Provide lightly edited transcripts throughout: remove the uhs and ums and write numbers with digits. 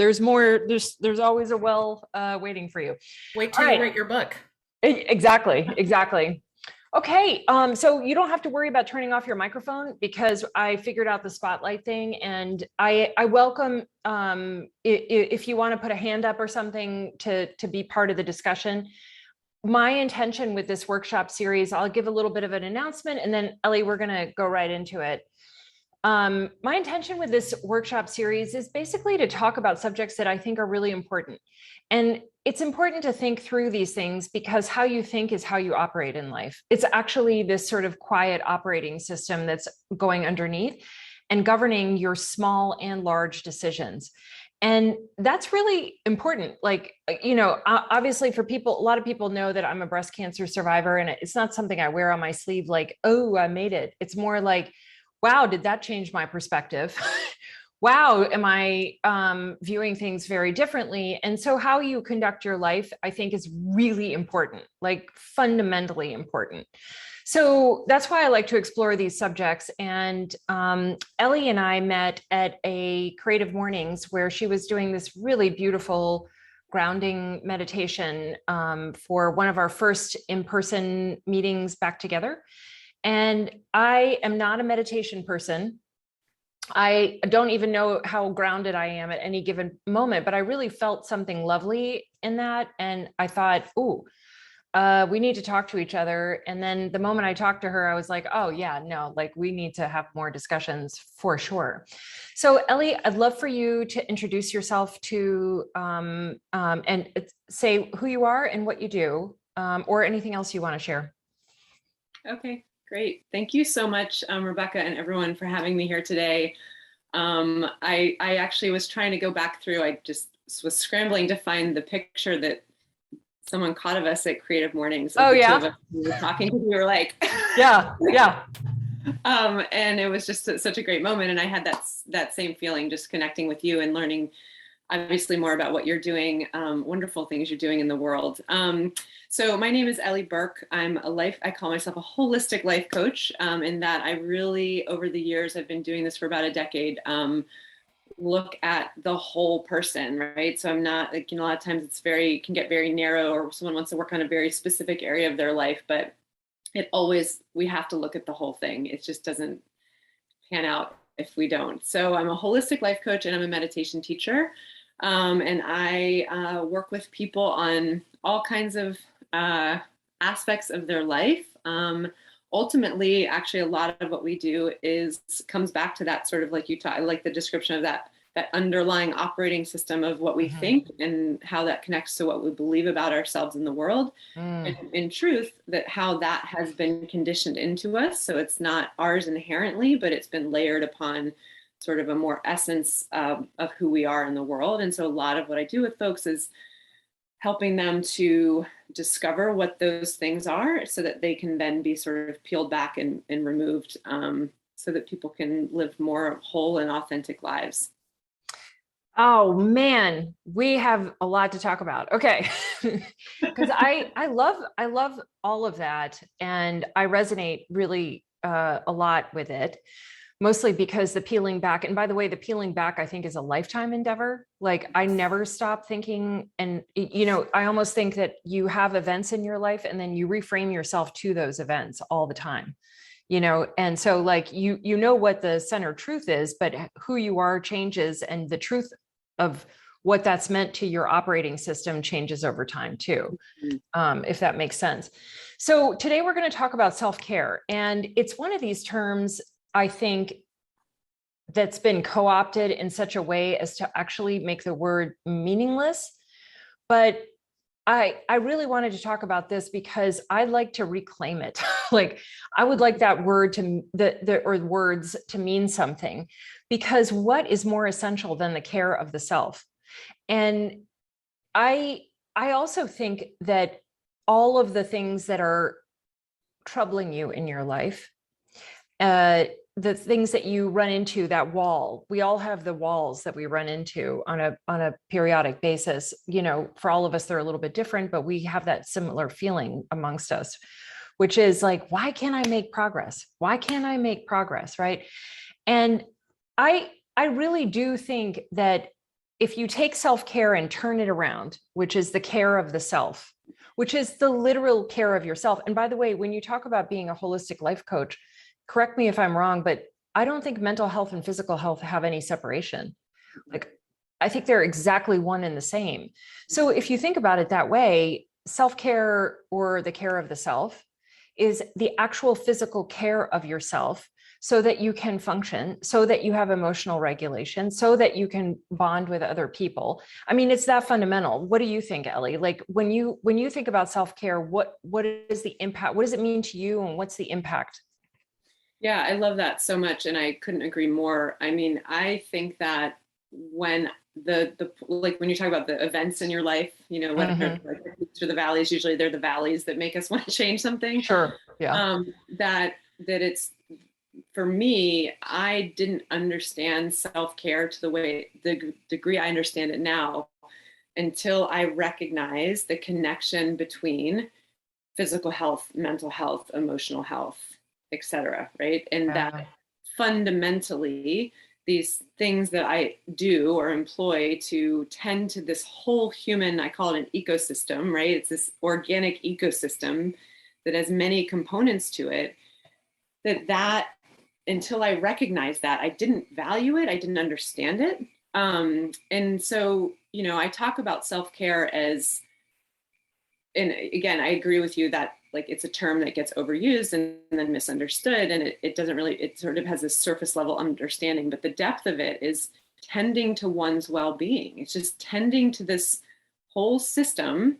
There's more, there's always a well waiting for you. Wait All till you right. write your book. Exactly. Okay, so you don't have to worry about turning off your microphone because I figured out the spotlight thing, and I welcome if you want to put a hand up or something to be part of the discussion. My intention with this workshop series, I'll give a little bit of an announcement, and then Ellie, we're going to go right into it. My intention with this workshop series is basically to talk about subjects that I think are really important. And it's important to think through these things because how you think is how you operate in life. It's actually this sort of quiet operating system that's going underneath and governing your small and large decisions. And that's really important. Like, obviously for people, a lot of people know that I'm a breast cancer survivor, and it's not something I wear on my sleeve like, oh, I made it. It's more like, wow, did that change my perspective? Wow, am I viewing things very differently? And so how you conduct your life, I think, is really important, like fundamentally important. So that's why I like to explore these subjects. And Ellie and I met at a Creative Mornings where she was doing this really beautiful grounding meditation for one of our first in-person meetings back together. And I am not a meditation person. I don't even know how grounded I am at any given moment, but I really felt something lovely in that. And I thought, ooh, we need to talk to each other. And then the moment I talked to her, I was like, oh yeah, no, like we need to have more discussions for sure. So Ellie, I'd love for you to introduce yourself to and say who you are and what you do, or anything else you want to share. Okay, great. Thank you so much, Rebecca, and everyone for having me here today. I actually was trying to go back through. I just was scrambling to find the picture that someone caught of us at Creative Mornings. Oh, the yeah. Two of us we were talking. We were like, yeah. And it was just such a great moment. And I had that same feeling, just connecting with you and learning, obviously, more about what you're doing, wonderful things you're doing in the world. So my name is Ellie Burke. I call myself a holistic life coach, in that I really, over the years, I've been doing this for about a decade, look at the whole person, right? So I'm not like, a lot of times can get very narrow, or someone wants to work on a very specific area of their life, but we have to look at the whole thing. It just doesn't pan out if we don't. So I'm a holistic life coach and I'm a meditation teacher. And I work with people on all kinds of aspects of their life. Ultimately, actually, a lot of what we do comes back to that sort of like I like the description of that underlying operating system of what we think and how that connects to what we believe about ourselves in the world. And in truth, how that has been conditioned into us. So it's not ours inherently, but it's been layered upon sort of a more essence of who we are in the world. And so a lot of what I do with folks is helping them to discover what those things are so that they can then be sort of peeled back and removed, so that people can live more whole and authentic lives. Oh man, we have a lot to talk about. Okay. Because I love all of that. And I resonate really a lot with it. Mostly because the peeling back, and by the way, the peeling back, I think, is a lifetime endeavor. Like I never stop thinking. And, I almost think that you have events in your life and then you reframe yourself to those events all the time, and so like, you know what the center truth is, but who you are changes, and the truth of what that's meant to your operating system changes over time too, if that makes sense. So today we're going to talk about self-care. And it's one of these terms, I think, that's been co-opted in such a way as to actually make the word meaningless. But I really wanted to talk about this because I'd like to reclaim it. Like I would like that word or words to mean something, because what is more essential than the care of the self? And I also think that all of the things that are troubling you in your life, the things that you run into, that wall, we all have the walls that we run into on a periodic basis. For all of us, they're a little bit different, but we have that similar feeling amongst us, which is like, why can't I make progress? Why can't I make progress? Right. And I really do think that if you take self-care and turn it around, which is the care of the self, which is the literal care of yourself. And by the way, when you talk about being a holistic life coach, correct me if I'm wrong, but I don't think mental health and physical health have any separation. Like, I think they're exactly one and the same. So if you think about it that way, self-care or the care of the self is the actual physical care of yourself so that you can function, so that you have emotional regulation, so that you can bond with other people. I mean, it's that fundamental. What do you think, Ellie? Like when you think about self-care, what is the impact? What does it mean to you, and what's the impact? Yeah, I love that so much, and I couldn't agree more. I mean, I think that when the like when you talk about the events in your life, you know, whether like the peaks or the valleys, usually they're the valleys that make us want to change something. Sure. Yeah. That it's, for me, I didn't understand self-care to the degree I understand it now until I recognized the connection between physical health, mental health, emotional health, etc. Right. And that fundamentally these things that I do or employ to tend to this whole human, I call it an ecosystem, right? It's this organic ecosystem that has many components to it, that until I recognized that, I didn't value it, I didn't understand it. And so, you know, I talk about self-care as, and again, I agree with you that like it's a term that gets overused and then misunderstood, and it doesn't really, it sort of has this surface level understanding, but the depth of it is tending to one's well-being. It's just tending to this whole system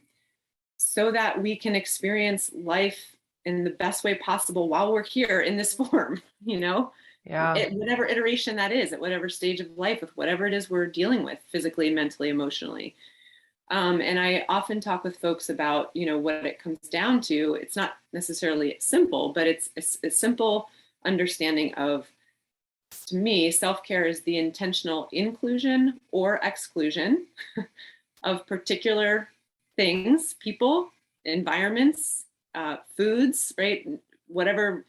so that we can experience life in the best way possible while we're here in this form, you know? Yeah. At whatever iteration that is, at whatever stage of life, with whatever it is we're dealing with physically, mentally, emotionally. And I often talk with folks about, you know, what it comes down to. It's not necessarily simple, but it's a simple understanding of, to me, self-care is the intentional inclusion or exclusion of particular things, people, environments, foods, right? Whatever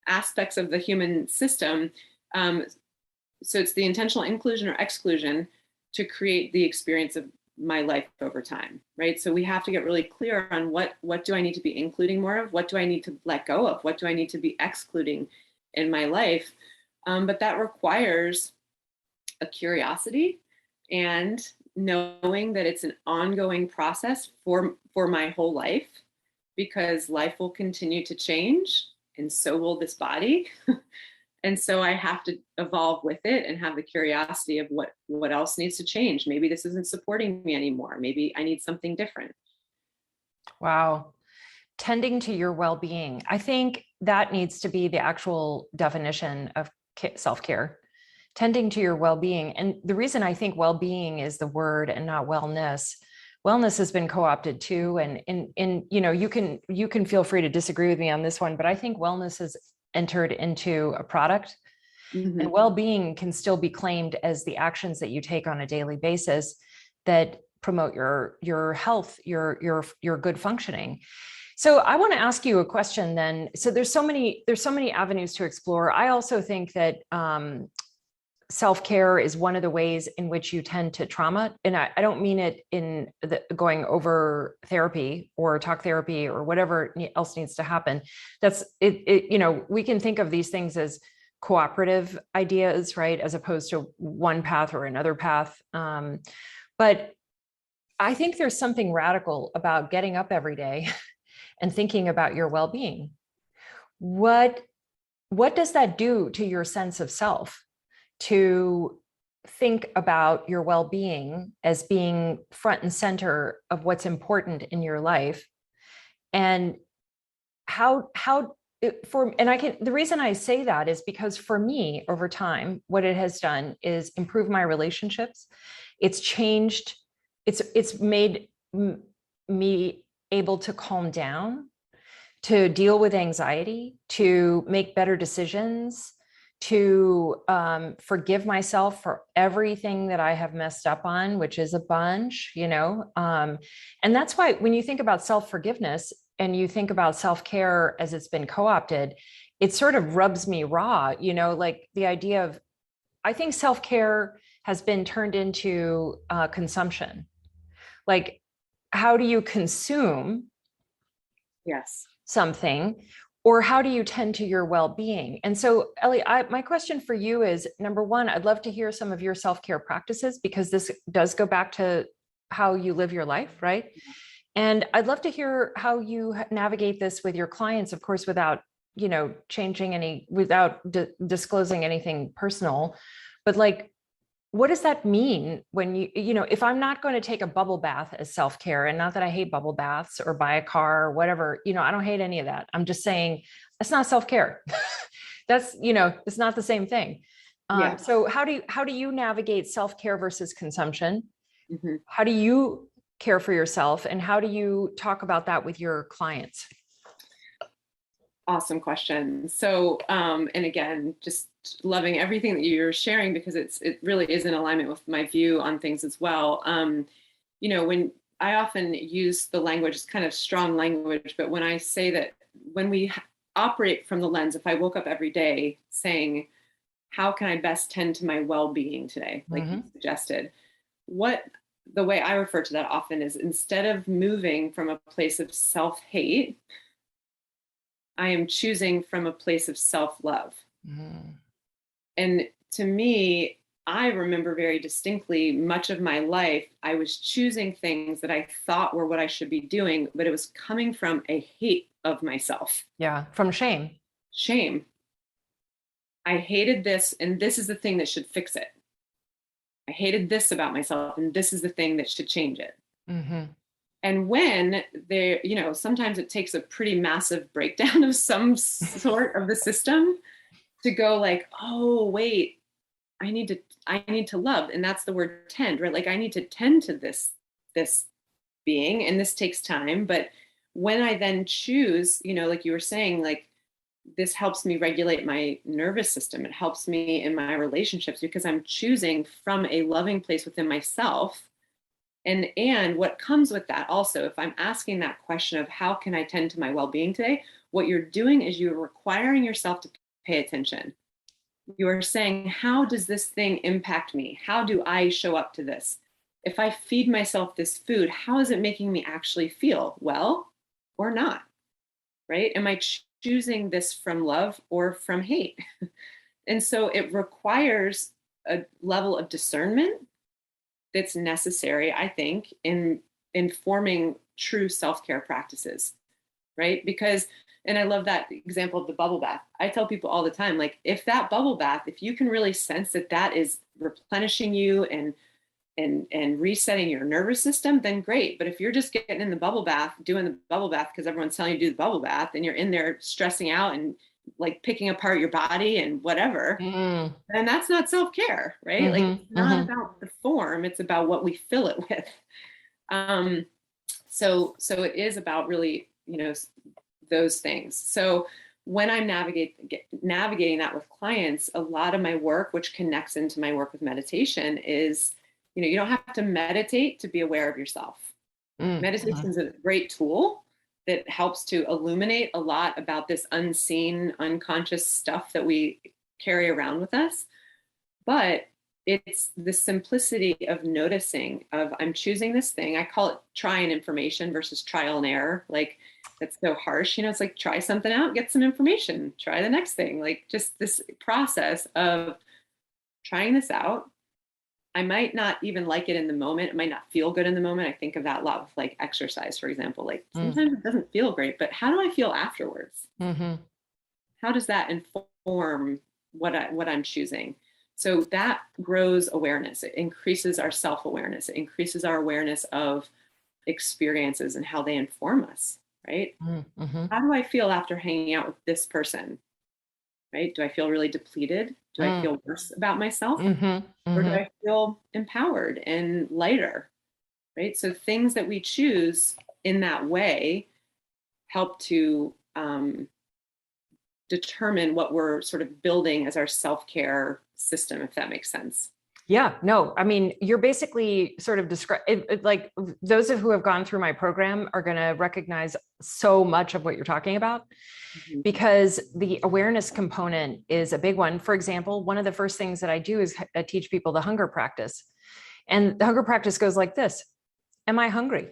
aspects of the human system. So it's the intentional inclusion or exclusion to create the experience of my life over time, right? So we have to get really clear on what do I need to be including more of? What do I need to let go of? What do I need to be excluding in my life? But that requires a curiosity and knowing that it's an ongoing process for my whole life, because life will continue to change and so will this body. And so I have to evolve with it and have the curiosity of what else needs to change. Maybe this isn't supporting me anymore. Maybe I need something different. Wow. Tending to your well-being. I think that needs to be the actual definition of self-care. Tending to your well-being. And the reason I think well-being is the word and not wellness. Wellness has been co-opted too. And you know, you can feel free to disagree with me on this one, but I think wellness has entered into a product. Mm-hmm. And well-being can still be claimed as the actions that you take on a daily basis that promote your health, your good functioning. So I want to ask you a question then. So there's so many avenues to explore. I also think that self-care is one of the ways in which you tend to trauma. And I don't mean it in the going over therapy or talk therapy or whatever else needs to happen. That's it, you know, we can think of these things as cooperative ideas, right? As opposed to one path or another path. But I think there's something radical about getting up every day and thinking about your well-being. What does that do to your sense of self? To think about your well-being as being front and center of what's important in your life, and the reason I say that is because for me, over time, what it has done is improve my relationships. It's changed. It's made me able to calm down, to deal with anxiety, to make better decisions, to forgive myself for everything that I have messed up on, which is a bunch, you know. And that's why when you think about self-forgiveness and you think about self-care as it's been co-opted, it sort of rubs me raw, you know, like the idea of, I think self-care has been turned into consumption. Like, how do you consume Yes. something, or how do you tend to your well-being? And so, Ellie, my question for you is, number one, I'd love to hear some of your self-care practices, because this does go back to how you live your life, right? And I'd love to hear how you navigate this with your clients, of course, without, changing without disclosing anything personal, but like, what does that mean when if I'm not going to take a bubble bath as self-care, and not that I hate bubble baths or buy a car or whatever, I don't hate any of that. I'm just saying that's not self-care. That's, it's not the same thing. Yeah. So how do you navigate self-care versus consumption? Mm-hmm. How do you care for yourself, and how do you talk about that with your clients? Awesome question. So, and again, just loving everything that you're sharing, because it really is in alignment with my view on things as well. When I often use the language, it's kind of strong language, but when I say that, when we operate from the lens, if I woke up every day saying, how can I best tend to my well-being today, like you suggested, the way I refer to that often is, instead of moving from a place of self-hate, I am choosing from a place of self-love. And to me, I remember very distinctly, much of my life, I was choosing things that I thought were what I should be doing, but it was coming from a hate of myself. Yeah, from shame. Shame. I hated this, and this is the thing that should fix it. I hated this about myself, and this is the thing that should change it. And when there, sometimes it takes a pretty massive breakdown of some sort of the system to go like, oh, wait, I need to love. And that's the word tend, right? Like, I need to tend to this being, and this takes time. But when I then choose, like you were saying, like, this helps me regulate my nervous system. It helps me in my relationships, because I'm choosing from a loving place within myself. And what comes with that also, if I'm asking that question of how can I tend to my well-being today, what you're doing is you're requiring yourself to pay attention. You are saying, how does this thing impact me? How do I show up to this? If I feed myself this food, how is it making me actually feel well or not? Right? Am I choosing this from love or from hate? And so it requires a level of discernment that's necessary, I think, in informing true self-care practices, right? Because, and I love that example of the bubble bath. I tell people all the time, like, if that bubble bath, if you can really sense that that is replenishing you and resetting your nervous system, then great. But if you're just getting in the bubble bath, doing the bubble bath because everyone's telling you to do the bubble bath, and you're in there stressing out and like picking apart your body and whatever, then that's not self-care, right? Like, it's not about the form, it's about what we fill it with. So it is about really, those things. So when I'm navigating that with clients, a lot of my work, which connects into my work with meditation, is, you don't have to meditate to be aware of yourself. Meditation is a great tool that helps to illuminate a lot about this unseen, unconscious stuff that we carry around with us. But it's the simplicity of noticing, of I'm choosing this thing. I call it try and information versus trial and error. Like, that's so harsh. It's like, try something out, get some information, try the next thing. Like, just this process of trying this out. I might not even like it in the moment. It might not feel good in the moment. I think of that a lot with like exercise, for example. Like, sometimes it doesn't feel great, but how do I feel afterwards? How does that inform what I'm choosing? So that grows awareness. It increases our self-awareness. It increases our awareness of experiences and how they inform us, right? How do I feel after hanging out with this person? Right? Do I feel really depleted? Do I feel worse about myself? Or do I feel empowered and lighter? Right? So things that we choose in that way help to determine what we're sort of building as our self-care system, if that makes sense. Yeah, no, I mean, you're basically sort of describe like those of who have gone through my program are going to recognize so much of what you're talking about, Mhm. because the awareness component is a big one. For example, one of the first things that I do is teach people the hunger practice. And the hunger practice goes like this: am I hungry?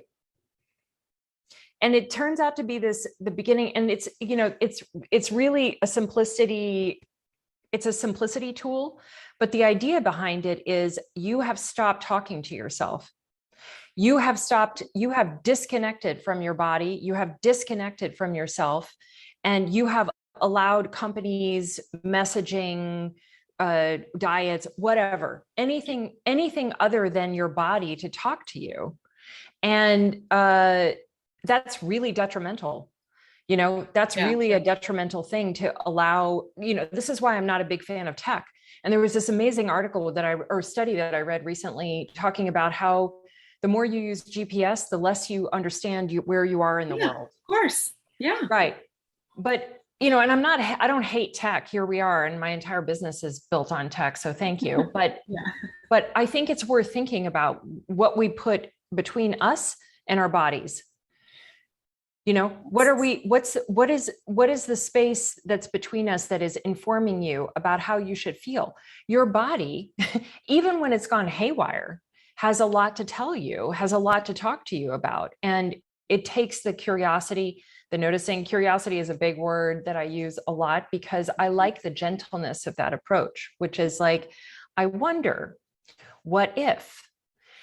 And it turns out to be the beginning, and it's really a simplicity. It's a simplicity tool, but the idea behind it is you have stopped talking to yourself. You have disconnected from your body, you have disconnected from yourself, and you have allowed companies, messaging, diets, whatever, anything other than your body to talk to you. And that's really detrimental. That's Yeah. really a detrimental thing to allow. This is why I'm not a big fan of tech. And there was this amazing article or study that I read recently talking about how the more you use GPS, the less you understand where you are in the Yeah, world. of course. Yeah. Right. But, and I don't hate tech. Here we are. And my entire business is built on tech. So thank you. Yeah. But I think it's worth thinking about what we put between us and our bodies. What is the space that's between us that is informing you about how you should feel? Your body, even when it's gone haywire, has a lot to tell you, has a lot to talk to you about. And it takes the curiosity, the noticing. Curiosity is a big word that I use a lot because I like the gentleness of that approach, which is like, I wonder, what if?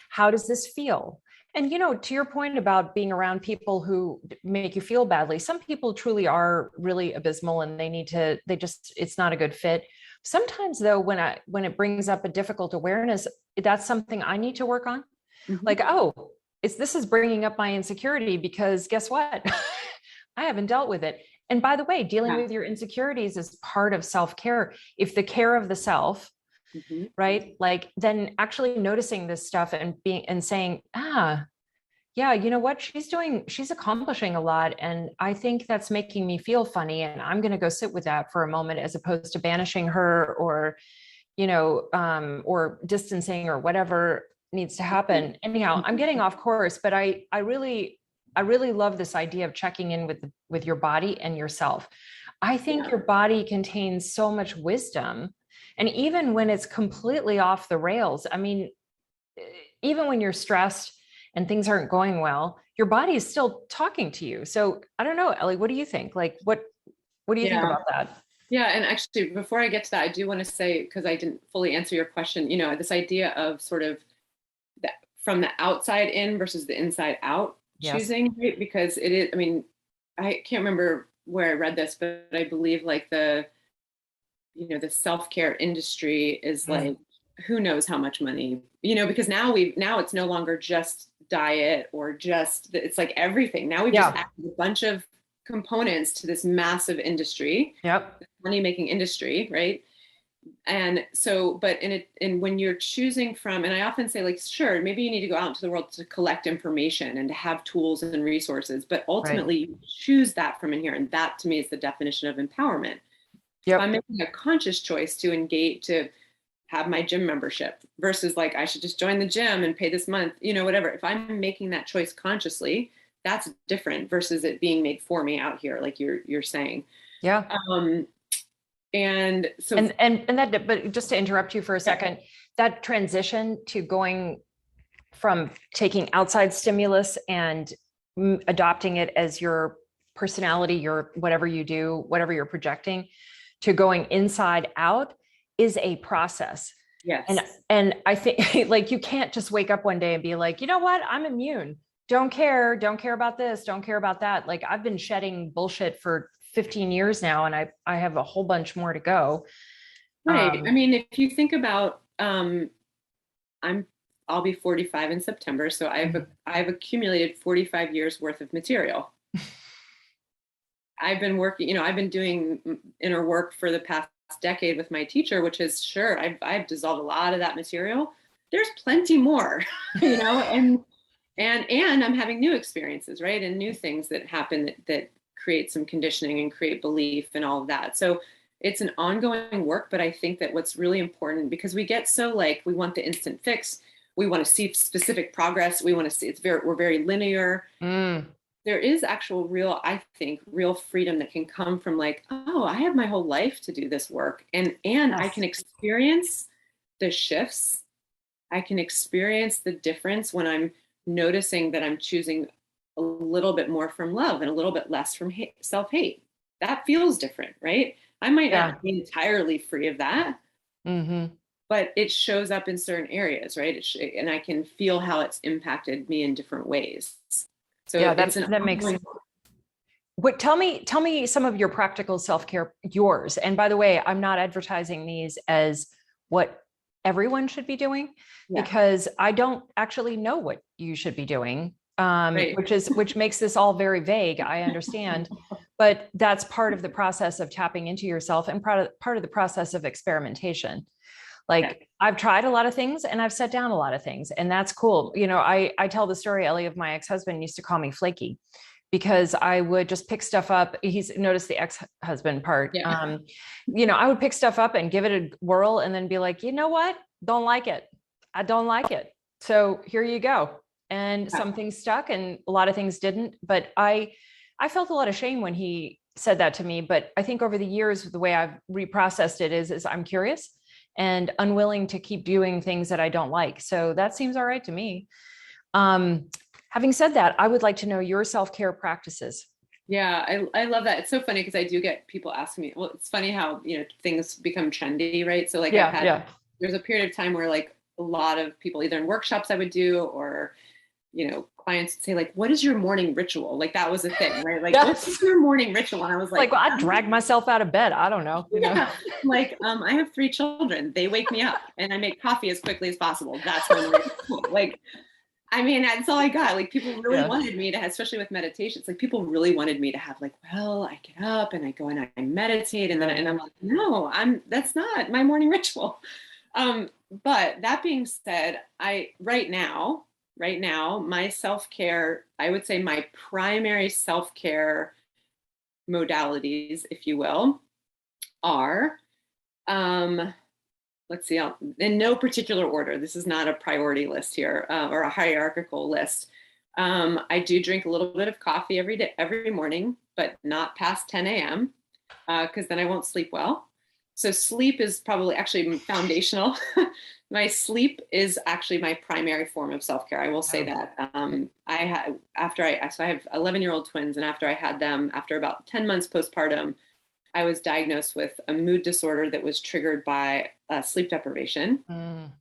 How does this feel? And, to your point about being around people who make you feel badly, some people truly are really abysmal and it's not a good fit. Sometimes though, when it brings up a difficult awareness, that's something I need to work on. Mhm. Like, this is bringing up my insecurity because guess what? I haven't dealt with it. And by the way, dealing Yeah. with your insecurities is part of self-care. If the care of the self, Mhm. right? Like then actually noticing this stuff and saying, yeah, you know what? She's accomplishing a lot. And I think that's making me feel funny. And I'm going to go sit with that for a moment, as opposed to banishing her or distancing or whatever needs to happen. Anyhow, I'm getting off course, but I really love this idea of checking in with your body and yourself. I think Yeah. your body contains so much wisdom. And even when it's completely off the rails, I mean, even when you're stressed and things aren't going well, your body is still talking to you. So I don't know, Ellie, what do you think? Like, what do you think Yeah. about that? Yeah. And actually, before I get to that, I do want to say, because I didn't fully answer your question, this idea of sort of that from the outside in versus the inside out Yes. choosing, right? Because it is, I mean, I can't remember where I read this, but I believe like the self-care industry is like, who knows how much money, because now it's no longer just diet or it's like everything. Now we've just Yeah. added a bunch of components to this massive industry, Yep. money making industry, right? And so, but and when you're choosing from, and I often say, like, sure, maybe you need to go out into the world to collect information and to have tools and resources, but Right. ultimately you choose that from in here. And that to me is the definition of empowerment. If I'm Yep. making a conscious choice to engage, to have my gym membership versus like, I should just join the gym and pay this month, whatever. If I'm making that choice consciously, that's different versus it being made for me out here, like you're saying. Yeah. Um, and so, And that, but just to interrupt you for a second, that transition to going from taking outside stimulus and adopting it as your personality, your whatever you do, whatever you're projecting, to going inside out is a process. And yes. and I think like you can't just wake up one day and be like, you know what, I'm immune. Don't care about this, don't care about that. Like I've been shedding bullshit for 15 years now, and I have a whole bunch more to go. Right. I mean, if you think about, I'm I'll be 45 in September, so I've accumulated 45 years worth of material. I've been working, I've been doing inner work for the past decade with my teacher, which is sure, I've dissolved a lot of that material. There's plenty more, and I'm having new experiences, right? And new things that happen that create some conditioning and create belief and all of that. So it's an ongoing work, but I think that what's really important, because we get so like, we want the instant fix. We want to see specific progress. We want to see we're very linear. Mm, There is actual real, I think, real freedom that can come from like, oh, I have my whole life to do this work. And I yes. can experience the shifts. I can experience the difference when I'm noticing that I'm choosing a little bit more from love and a little bit less from self-hate. That feels different, right? I might Yeah. not be entirely free of that, Hmm. but it shows up in certain areas, right? And I can feel how it's impacted me in different ways. So Yeah, it's an that makes. ongoing. What, tell me some of your practical self-care, yours. And by the way, I'm not advertising these as what everyone should be doing, Yeah, because I don't actually know what you should be doing, right. which makes this all very vague. I understand, but that's part of the process of tapping into yourself, and part of the process of experimentation. Yeah. Like, I've tried a lot of things and I've set down a lot of things, and that's cool. You know, I tell the story, Ellie, of my ex-husband used to call me flaky because I would just pick stuff up. He's noticed the ex-husband part. Yeah. You know, I would pick stuff up and give it a whirl and then be like, you know what? Don't like it. I don't like it. So here you go. And Yeah. some things stuck and a lot of things didn't. But I felt a lot of shame when he said that to me. But I think over the years, the way I've reprocessed it is I'm curious and unwilling to keep doing things that I don't like. So that seems all right to me. Um, Having said that, I would like to know your self-care practices. Yeah, I love that. It's so funny because I do get people asking me, well, it's funny how, things become trendy, right? So like Yeah, yeah. there's a period of time where like a lot of people either in workshops I would do or, clients would say like, what is your morning ritual? Like that was a thing, right? Like, what's Yes. your morning ritual? And I was like, Like, well, I drag myself out of bed. I don't know, yeah, like, I have 3 children. They wake me up and I make coffee as quickly as possible. That's my morning ritual. Like, I mean, that's all I got. Like people really Yeah. wanted me to, especially with meditations, like people really wanted me to have like, well, I get up and I go and I meditate and then, and I'm like, no, that's not my morning ritual. But that being said, right now, my self-care, I would say my primary self-care modalities, if you will, are, let's see, in no particular order. This is not a priority list here or a hierarchical list. I do drink a little bit of coffee every morning, but not past 10 a.m. Because then I won't sleep well. So sleep is probably actually foundational. My sleep is actually my primary form of self-care. I will say that. So I have 11-year-old twins, and after I had them, after about 10 months postpartum, I was diagnosed with a mood disorder that was triggered by sleep deprivation.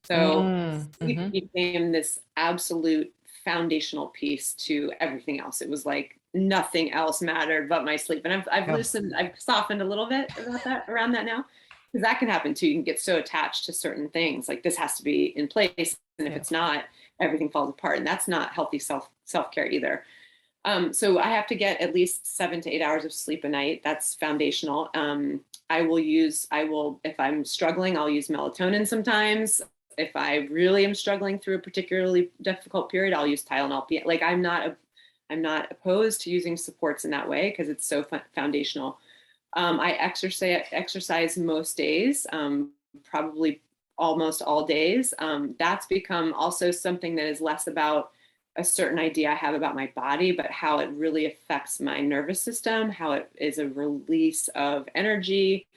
So sleep became this absolute foundational piece to everything else. It was like nothing else mattered but my sleep. And I've softened a little bit about that around that now, because that can happen too. You can get so attached to certain things, like this has to be in place, and if it's not, everything falls apart. And that's not healthy self-care either. So I have to get at least 7 to 8 hours of sleep a night. That's foundational. If I'm struggling, I'll use melatonin sometimes. If I really am struggling through a particularly difficult period, I'll use Tylenol. Like I'm not opposed to using supports in that way because it's so foundational. I exercise most days, probably almost all days. That's become also something that is less about a certain idea I have about my body, but how it really affects my nervous system, how it is a release of energy.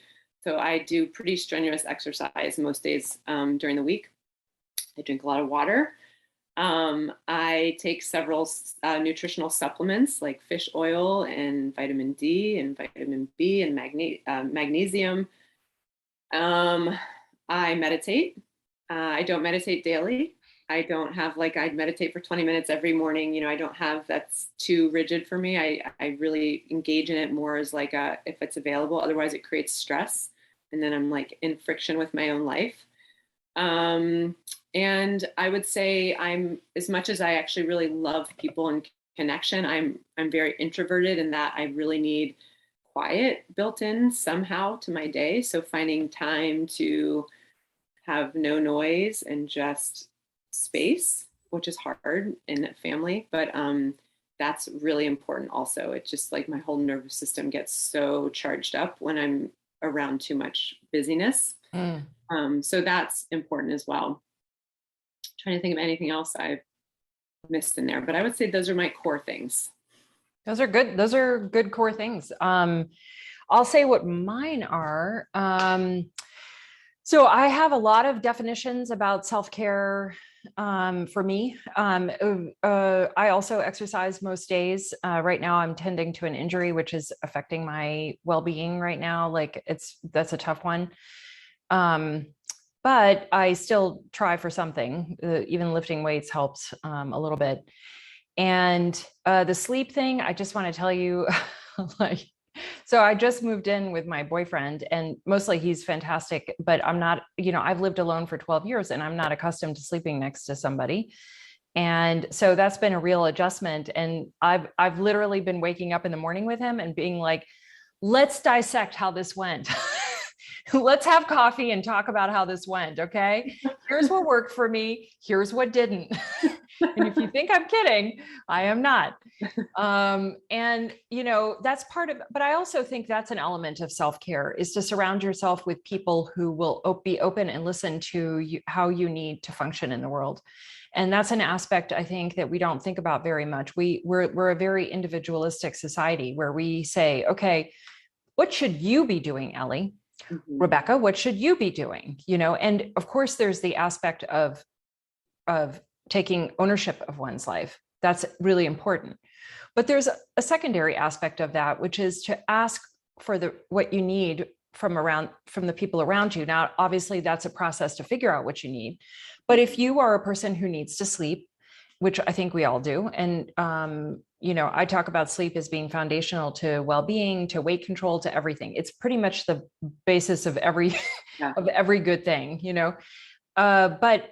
So I do pretty strenuous exercise most days during the week. I drink a lot of water. I take several nutritional supplements like fish oil and vitamin D and vitamin B and magnesium. I meditate. I don't meditate daily. I don't have I'd meditate for 20 minutes every morning. I don't have, that's too rigid for me. I really engage in it more as if it's available. Otherwise it creates stress. And then I'm like in friction with my own life. And I would say as much as I actually really love people and connection, I'm very introverted in that I really need quiet built in somehow to my day. So finding time to have no noise and just space, which is hard in a family, but that's really important also. It's just like my whole nervous system gets so charged up when I'm around too much busyness. Mm. So that's important as well. Trying to think of anything else I've missed in there, but I would say those are my core things. Those are good. Those are good core things. I'll say what mine are. So I have a lot of definitions about self-care for me. I also exercise most days. Right now I'm tending to an injury, which is affecting my well-being right now. Like that's a tough one. But I still try for something. Even lifting weights helps a little bit. And the sleep thing, I just want to tell you, like, so I just moved in with my boyfriend, and mostly he's fantastic, but I'm not, I've lived alone for 12 years and I'm not accustomed to sleeping next to somebody. And so that's been a real adjustment. And I've literally been waking up in the morning with him and being like, let's dissect how this went. Let's have coffee and talk about how this went. Okay. Here's what worked for me. Here's what didn't. And if you think I'm kidding, I am not. And that's part of, but I also think that's an element of self-care, is to surround yourself with people who will be open and listen to you, how you need to function in the world. And that's an aspect, I think, that we don't think about very much. We're a very individualistic society where we say, okay, what should you be doing, Ellie? Mm-hmm. Rebecca, what should you be doing? And of course, there's the aspect of taking ownership of one's life. That's really important. But there's a secondary aspect of that, which is to ask for what you need from the people around you. Now, obviously, that's a process to figure out what you need. But if you are a person who needs to sleep, which I think we all do, and I talk about sleep as being foundational to well-being, to weight control, to everything. It's pretty much the basis of every good thing, but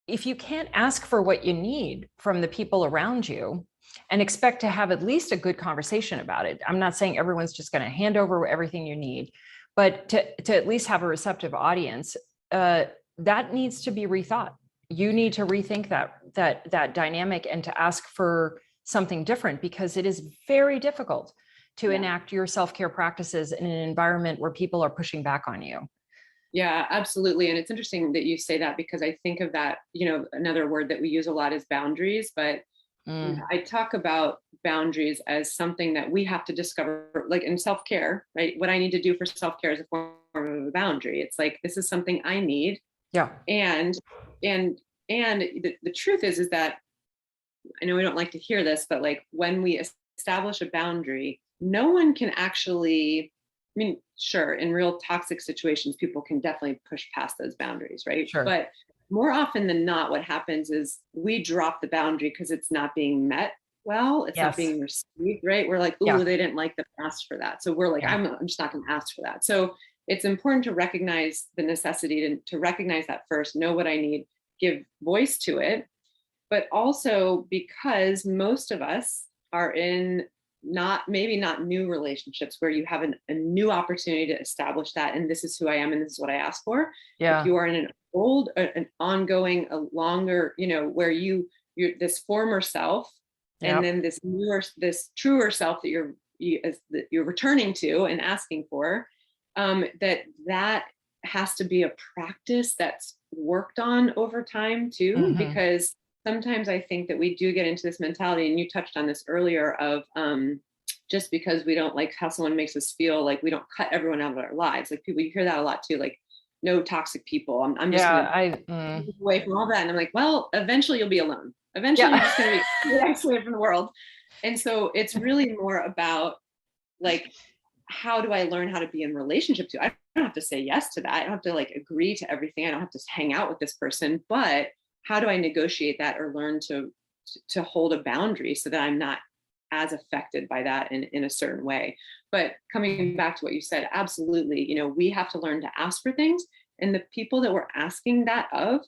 if you can't ask for what you need from the people around you and expect to have at least a good conversation about it, I'm not saying everyone's just going to hand over everything you need, but to at least have a receptive audience, that needs to be rethought. You need to rethink that dynamic and to ask for something different, because it is very difficult to enact your self-care practices in an environment where people are pushing back on you. Yeah, absolutely. And it's interesting that you say that, because I think of that, another word that we use a lot is boundaries, but I talk about boundaries as something that we have to discover, like in self-care, right? What I need to do for self-care is a form of a boundary. It's like, this is something I need. Yeah. And the truth is that, I know we don't like to hear this, but like when we establish a boundary, no one can actually, sure, in real toxic situations, people can definitely push past those boundaries, right? Sure. But more often than not, what happens is we drop the boundary because it's not being met well. It's not being received, right? We're like, ooh, they didn't like the ask for that. So we're like, I'm just not going to ask for that. So it's important to recognize the necessity to recognize that first, know what I need, give voice to it. But also because most of us are in maybe not new relationships where you have a new opportunity to establish that, and this is who I am and this is what I ask for. Yeah. If you are in an ongoing, a longer, where you're this former self, and then this truer self that you're returning to and asking for, that has to be a practice that's worked on over time too, because sometimes I think that we do get into this mentality, and you touched on this earlier, of just because we don't like how someone makes us feel, like we don't cut everyone out of our lives. Like people, you hear that a lot too, like no toxic people. I'm just gonna move away from all that. And I'm like, well, eventually you'll be alone. Eventually you're just gonna be isolated from the world. And so it's really more about like, how do I learn how to be in relationship to? I don't have to say yes to that. I don't have to like agree to everything. I don't have to hang out with this person, but how do I negotiate that or learn to hold a boundary so that I'm not as affected by that in a certain way? But coming back to what you said, absolutely, we have to learn to ask for things, and the people that we're asking that of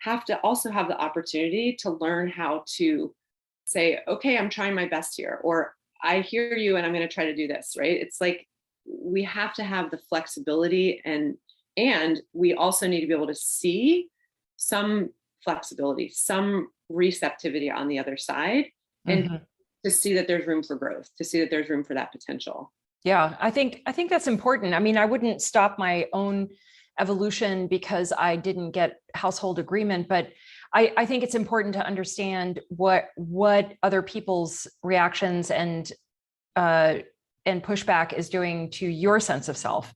have to also have the opportunity to learn how to say, okay, I'm trying my best here, or I hear you and I'm going to try to do this, right? It's like, we have to have the flexibility, and we also need to be able to see some flexibility, some receptivity on the other side, and to see that there's room for growth, to see that there's room for that potential. Yeah, I think that's important. I mean, I wouldn't stop my own evolution because I didn't get household agreement, but I think it's important to understand what other people's reactions uh, and pushback is doing to your sense of self.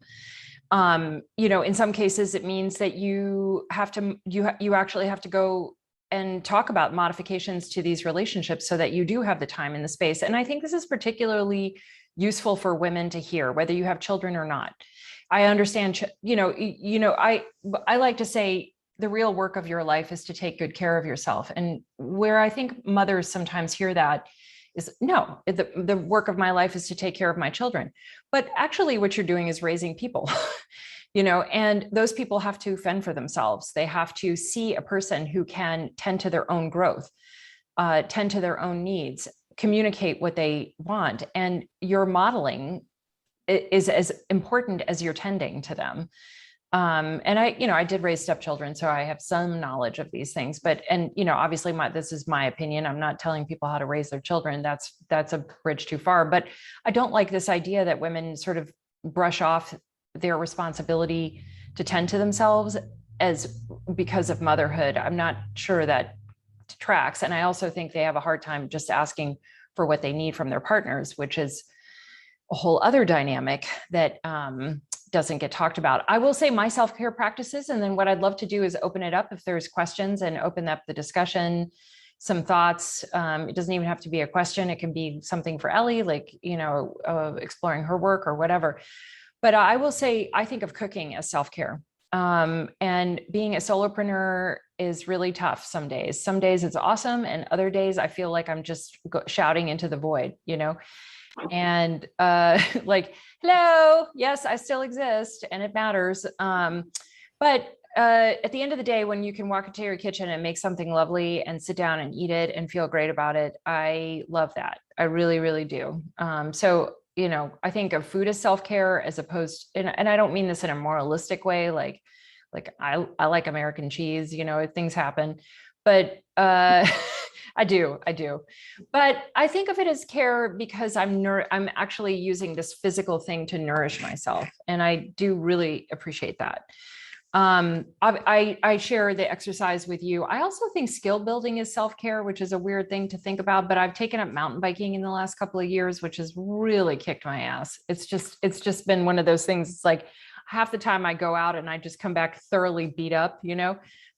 In some cases, it means that you actually have to go and talk about modifications to these relationships so that you do have the time and the space. And I think this is particularly useful for women to hear, whether you have children or not. I understand, I like to say the real work of your life is to take good care of yourself. And where I think mothers sometimes hear that is no, the work of my life is to take care of my children. But actually what you're doing is raising people, and those people have to fend for themselves. They have to see a person who can tend to their own growth, tend to their own needs, communicate what they want. And your modeling is as important as you're tending to them. And I did raise stepchildren, so I have some knowledge of these things, obviously this is my opinion. I'm not telling people how to raise their children. That's a bridge too far, but I don't like this idea that women sort of brush off their responsibility to tend to themselves because of motherhood. I'm not sure that tracks. And I also think they have a hard time just asking for what they need from their partners, which is a whole other dynamic that doesn't get talked about. I will say my self-care practices, and then what I'd love to do is open it up if there's questions and open up the discussion, some thoughts. It doesn't even have to be a question. It can be something for Ellie, like, exploring her work or whatever. But I will say, I think of cooking as self-care. And being a solopreneur is really tough some days. Some days it's awesome. And other days I feel like I'm just shouting into the void, and like, hello, yes, I still exist and it matters. But at the end of the day, when you can walk into your kitchen and make something lovely and sit down and eat it and feel great about it, I love that. I really, really do. So I think of food as self-care as opposed, and I don't mean this in a moralistic way, like I like American cheese, things happen, but I do. But I think of it as care because I'm actually using this physical thing to nourish myself. And I do really appreciate that. I share the exercise with you. I also think skill building is self-care, which is a weird thing to think about, but I've taken up mountain biking in the last couple of years, which has really kicked my ass. It's just been one of those things. It's like half the time I go out and I just come back thoroughly beat up,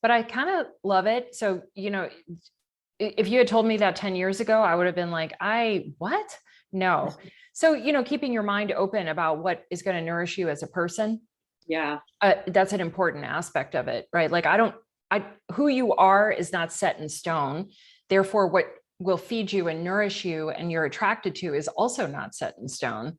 but I kind of love it. So, if you had told me that 10 years ago, I would have been like, what? No. So, keeping your mind open about what is going to nourish you as a person. Yeah. That's an important aspect of it, right? Like who you are is not set in stone. Therefore, what will feed you and nourish you and you're attracted to is also not set in stone.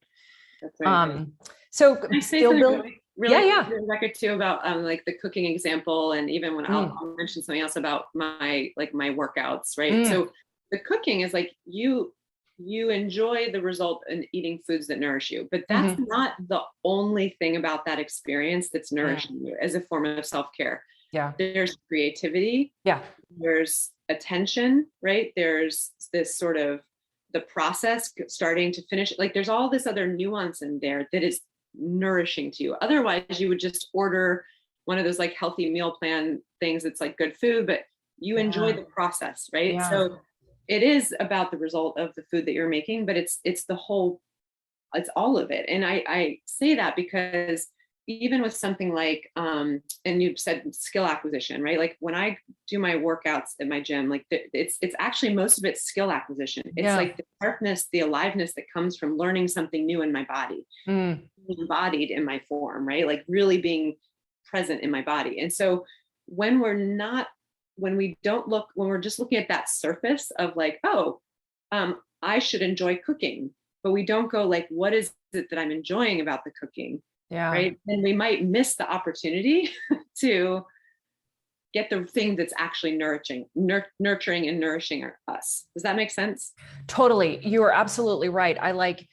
That's right. So skill building. Really record too about like the cooking example, and even when I'll mention something else about my workouts, right? So the cooking is like you enjoy the result in eating foods that nourish you, but that's not the only thing about that experience that's nourishing you as a form of self-care. Yeah. There's creativity. Yeah. There's attention, right? There's this sort of the process starting to finish. Like there's all this other nuance in there that is nourishing to you. Otherwise you would just order one of those like healthy meal plan things that's like good food, but you enjoy the process, right? Yeah. So it is about the result of the food that you're making, but it's all of it. And I say that because even with something like, and you said skill acquisition, right? Like when I do my workouts at my gym, like it's actually most of it's skill acquisition. It's like the sharpness, the aliveness that comes from learning something new in my body, embodied in my form, right? Like really being present in my body. And so when we're just looking at that surface of like, I should enjoy cooking, but we don't go like, what is it that I'm enjoying about the cooking? Yeah. Right. And we might miss the opportunity to get the thing that's actually nurturing and nourishing us. Does that make sense? Totally. You are absolutely right. I like,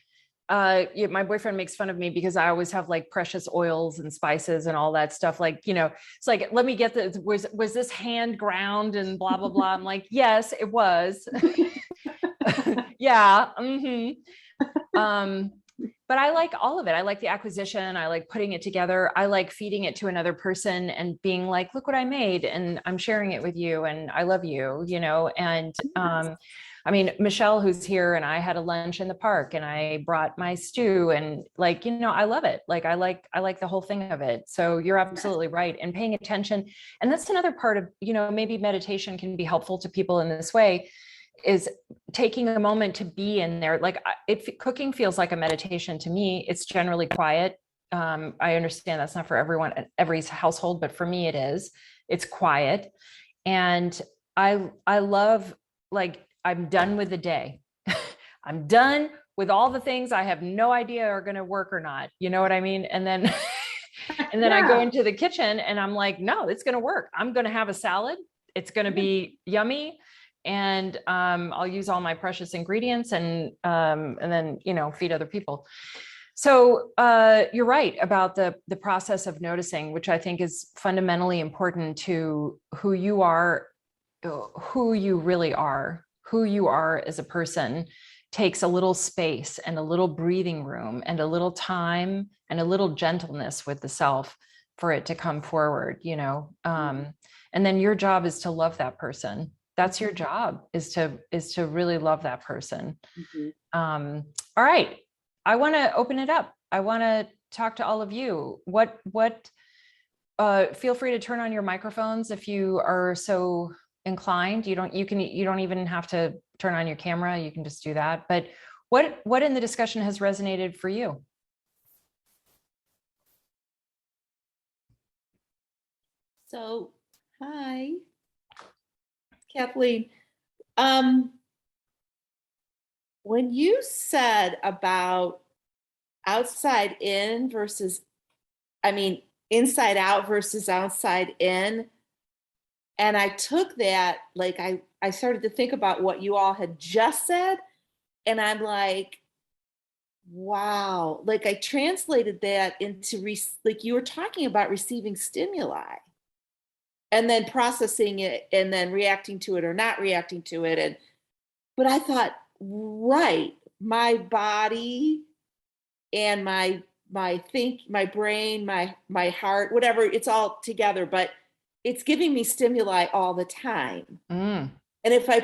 my boyfriend makes fun of me because I always have like precious oils and spices and all that stuff. Like, it's like, let me get was this hand ground and blah, blah, blah. I'm like, yes, it was. Yeah. but I like all of it. I like the acquisition. I like putting it together. I like feeding it to another person and being like, look what I made, and I'm sharing it with you, and I love you, and I mean, Michelle, who's here, and I had a lunch in the park, and I brought my stew, and like, I love it. Like, I like the whole thing of it. So you're absolutely right. And paying attention. And that's another part of, maybe meditation can be helpful to people in this way, is taking a moment to be in there. Like, if cooking feels like a meditation to me, it's generally quiet. I understand that's not for everyone, every household, but for me, it is. It's quiet. And I love, like, I'm done with the day. I'm done with all the things I have no idea are going to work or not. You know what I mean? And then, and then I go into the kitchen and I'm like, no, it's going to work. I'm going to have a salad. It's going to be yummy. And I'll use all my precious ingredients, and then, feed other people. So you're right about the process of noticing, which I think is fundamentally important to who you are, who you really are. Who you are as a person takes a little space and a little breathing room and a little time and a little gentleness with the self for it to come forward, and then your job is to love that person. That's your job, is to really love that person. All right. I want to open it up. I want to talk to all of you. Feel free to turn on your microphones if you are so inclined. You don't even have to turn on your camera. You can just do that. But what in the discussion has resonated for you? So, hi, Kathleen. When you said about outside in versus, inside out versus outside in, and I took that, like, I started to think about what you all had just said. And I'm like, wow. Like, I translated that into, like, you were talking about receiving stimuli and then processing it and then reacting to it or not reacting to it. But I thought, right, my body and my brain, my heart, whatever, it's all together, but it's giving me stimuli all the time. And if I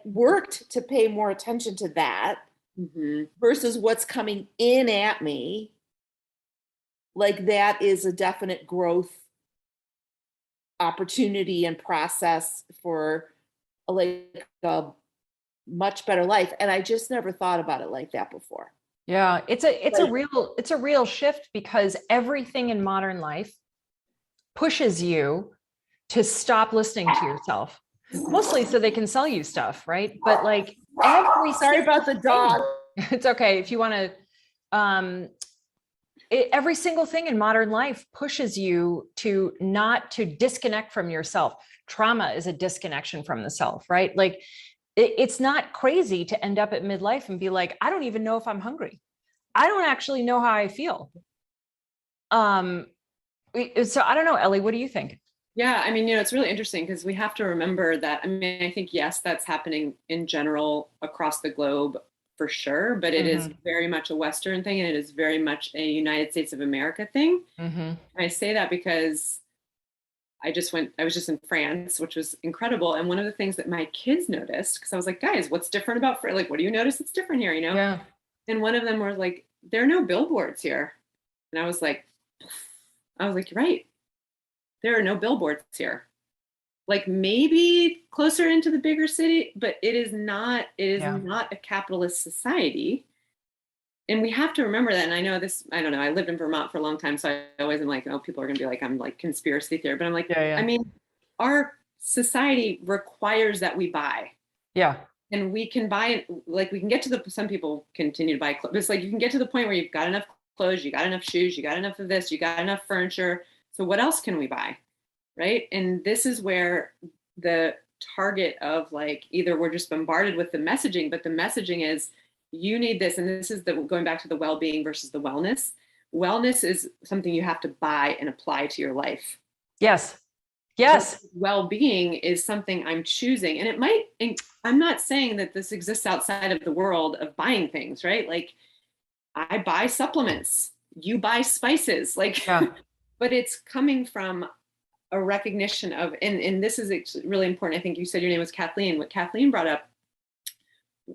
worked to pay more attention to that versus what's coming in at me, like, that is a definite growth opportunity and process for a much better life. And I just never thought about it like that before. Yeah, it's a real shift, because everything in modern life pushes you to stop listening to yourself, mostly so they can sell you stuff, right? But like, sorry about the dog. It's okay. If you want to, every single thing in modern life pushes you to not to disconnect from yourself. Trauma is a disconnection from the self, right? Like, it's not crazy to end up at midlife and be like, I don't even know if I'm hungry. I don't actually know how I feel. So I don't know, Ellie, what do you think? Yeah, it's really interesting, because we have to remember that, I think, yes, that's happening in general across the globe for sure, but it is very much a Western thing, and it is very much a United States of America thing. And I say that because I was just in France, which was incredible. And one of the things that my kids noticed, because I was like, guys, what's different about France? Like, what do you notice that's different here, Yeah. And one of them was like, there are no billboards here. And I was like, you're right. There are no billboards here. Like, maybe closer into the bigger city, but it is not a capitalist society. And we have to remember that. And I know this, I don't know, I lived in Vermont for a long time, so I always am like, oh, people are going to be like, I'm like conspiracy theory. But I'm like, our society requires that we buy. Yeah. And we can buy, like, we can get to some people continue to buy clothes. It's like, you can get to the point where you've got enough clothes, you got enough shoes, you got enough of this, you got enough furniture. So what else can we buy? Right. And this is where the target of, like, either we're just bombarded with the messaging, but the messaging is, you need this. And this is going back to the well-being versus the wellness. Wellness is something you have to buy and apply to your life. Yes. Yes. Well-being is something I'm choosing. And I'm not saying that this exists outside of the world of buying things, right? Like, I buy supplements, you buy spices, like, Yeah. but it's coming from a recognition of, and this is really important. I think you said your name was Kathleen. What Kathleen brought up,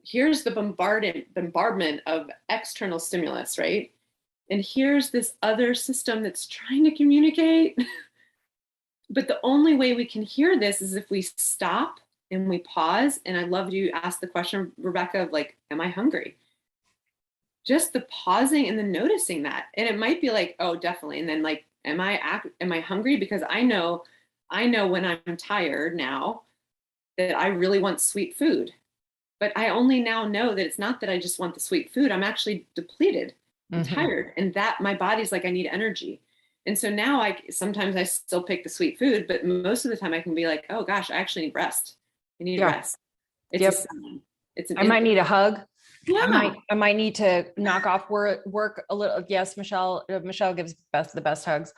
here's the bombardment of external stimulus, right? And here's this other system that's trying to communicate. But the only way we can hear this is if we stop and we pause. And I loved you asked the question, Rebecca, of like, am I hungry? Just the pausing and the noticing that. And it might be like, oh, definitely. And then like, am I hungry? Because I know when I'm tired now that I really want sweet food. But I only now know that it's not that I just want the sweet food. I'm actually depleted and tired. And that my body's like, I need energy. And so now sometimes I still pick the sweet food, but most of the time I can be like, oh gosh, I actually need rest. I need rest. It's I might need a hug. Yeah. I might need to knock off work a little. Yes, Michelle gives the best hugs.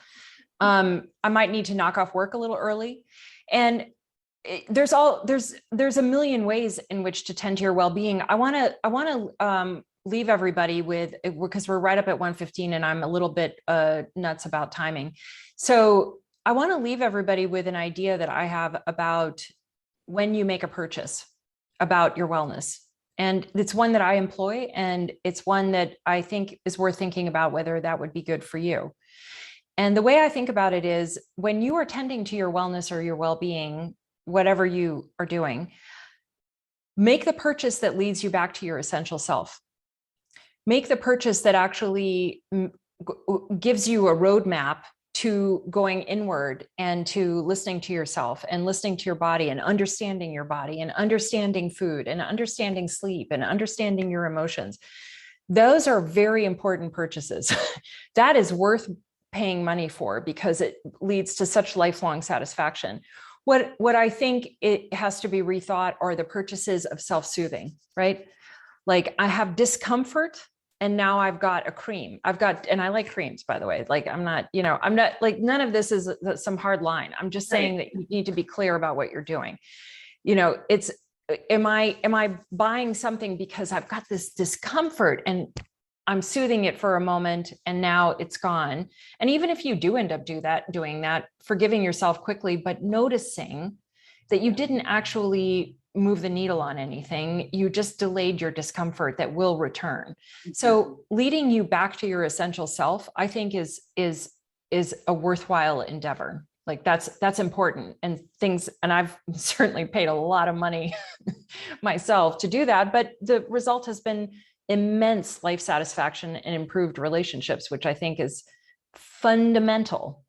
I might need to knock off work a little early. And there's a million ways in which to tend to your well-being. I want to leave everybody with, because we're right up at 1:15 and I'm a little bit nuts about timing. So I want to leave everybody with an idea that I have about when you make a purchase about your wellness. And it's one that I employ, and it's one that I think is worth thinking about whether that would be good for you. And the way I think about it is, when you are tending to your wellness or your well-being, whatever you are doing, make the purchase that leads you back to your essential self. Make the purchase that actually gives you a roadmap to going inward and to listening to yourself and listening to your body and understanding food and understanding sleep and understanding your emotions. Those are very important purchases. That is worth paying money for, because it leads to such lifelong satisfaction. What I think it has to be rethought are the purchases of self-soothing, right? Like, I have discomfort, and now I've got a cream. And I like creams, by the way. Like, I'm not like, none of this is some hard line. I'm just saying that you need to be clear about what you're doing. It's, am I buying something because I've got this discomfort and I'm soothing it for a moment and now it's gone? And even if you do end up doing that, forgiving yourself quickly, but noticing that you didn't actually move the needle on anything, you just delayed your discomfort that will return. So leading you back to your essential self, I think is a worthwhile endeavor. Like, that's important, and I've certainly paid a lot of money myself to do that, but the result has been immense life satisfaction and improved relationships, which I think is fundamental.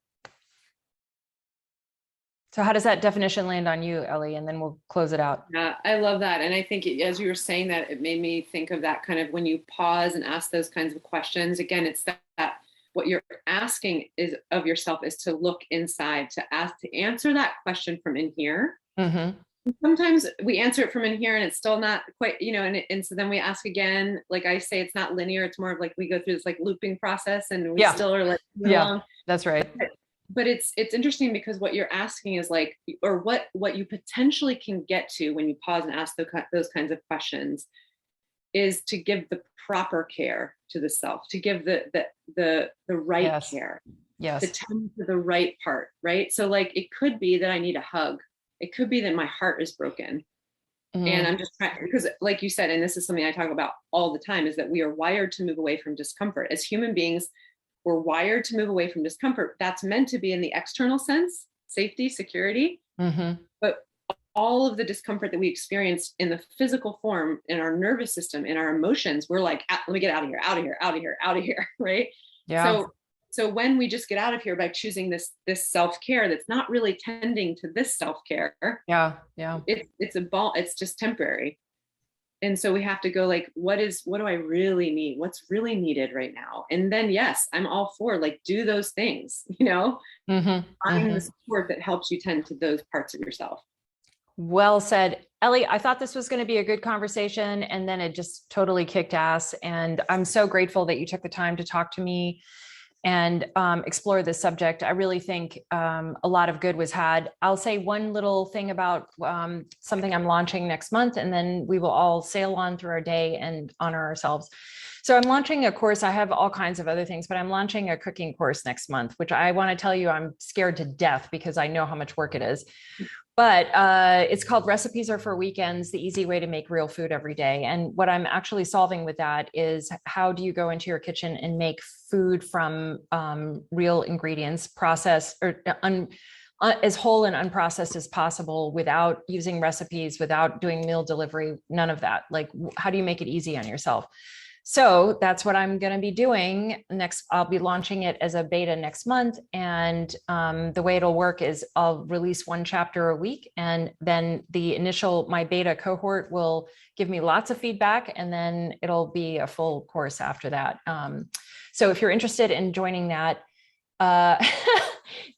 So how does that definition land on you, Ellie? And then we'll close it out. Yeah, I love that. And I think as you were saying that, it made me think of that kind of, when you pause and ask those kinds of questions, again, it's that what you're asking is of yourself is to look inside, to answer that question from in here. Mm-hmm. Sometimes we answer it from in here and it's still not quite, and so then we ask again. Like I say, it's not linear. It's more of like we go through this like looping process, and we still are like, along. That's right. But it's interesting, because what you're asking is like, or what you potentially can get to when you pause and ask those kinds of questions, is to give the proper care to the self, to give the right care, to tend to the right part, right? So like, it could be that I need a hug. It could be that my heart is broken. And I'm just trying, because like you said, and this is something I talk about all the time, is that we are wired to move away from discomfort. As human beings, we're wired to move away from discomfort. That's meant to be in the external sense, safety, security. But all of the discomfort that we experience in the physical form, in our nervous system, in our emotions, we're like, let me get out of here, out of here, out of here, out of here, right? Yeah. So when we just get out of here by choosing this self-care that's not really tending to this self-care, it's just temporary. And so we have to go like, what do I really need? What's really needed right now? And then, yes, I'm all for like, do those things, find the support that helps you tend to those parts of yourself. Well said. Ellie, I thought this was going to be a good conversation, and then it just totally kicked ass. And I'm so grateful that you took the time to talk to me. and explore this subject. I really think a lot of good was had. I'll say one little thing about something I'm launching next month, and then we will all sail on through our day and honor ourselves. So I'm launching a course. I have all kinds of other things, but I'm launching a cooking course next month, which I want to tell you I'm scared to death because I know how much work it is. But it's called Recipes Are for Weekends, the easy way to make real food every day. And what I'm actually solving with that is how do you go into your kitchen and make food from real ingredients, processed or as whole and unprocessed as possible without using recipes, without doing meal delivery, none of that. Like, how do you make it easy on yourself? So that's what I'm going to be doing next. I'll be launching it as a beta next month. And the way it'll work is I'll release 1 chapter a week. And then my beta cohort will give me lots of feedback. And then it'll be a full course after that. So if you're interested in joining that,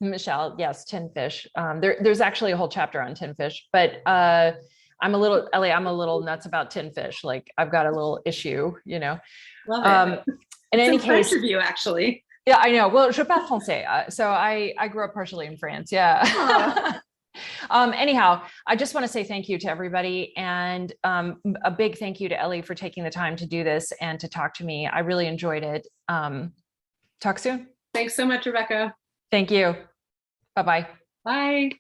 Michelle, yes, tin fish. There's actually a whole chapter on tin fish, but Ellie, I'm a little nuts about tin fish. Like I've got a little issue, you know. Love it. In any French case, review actually. Yeah, I know. Well, je parle français. So I grew up partially in France. Yeah. Anyhow, I just want to say thank you to everybody, and a big thank you to Ellie for taking the time to do this and to talk to me. I really enjoyed it. Talk soon. Thanks so much, Rebecca. Thank you. Bye-bye. Bye.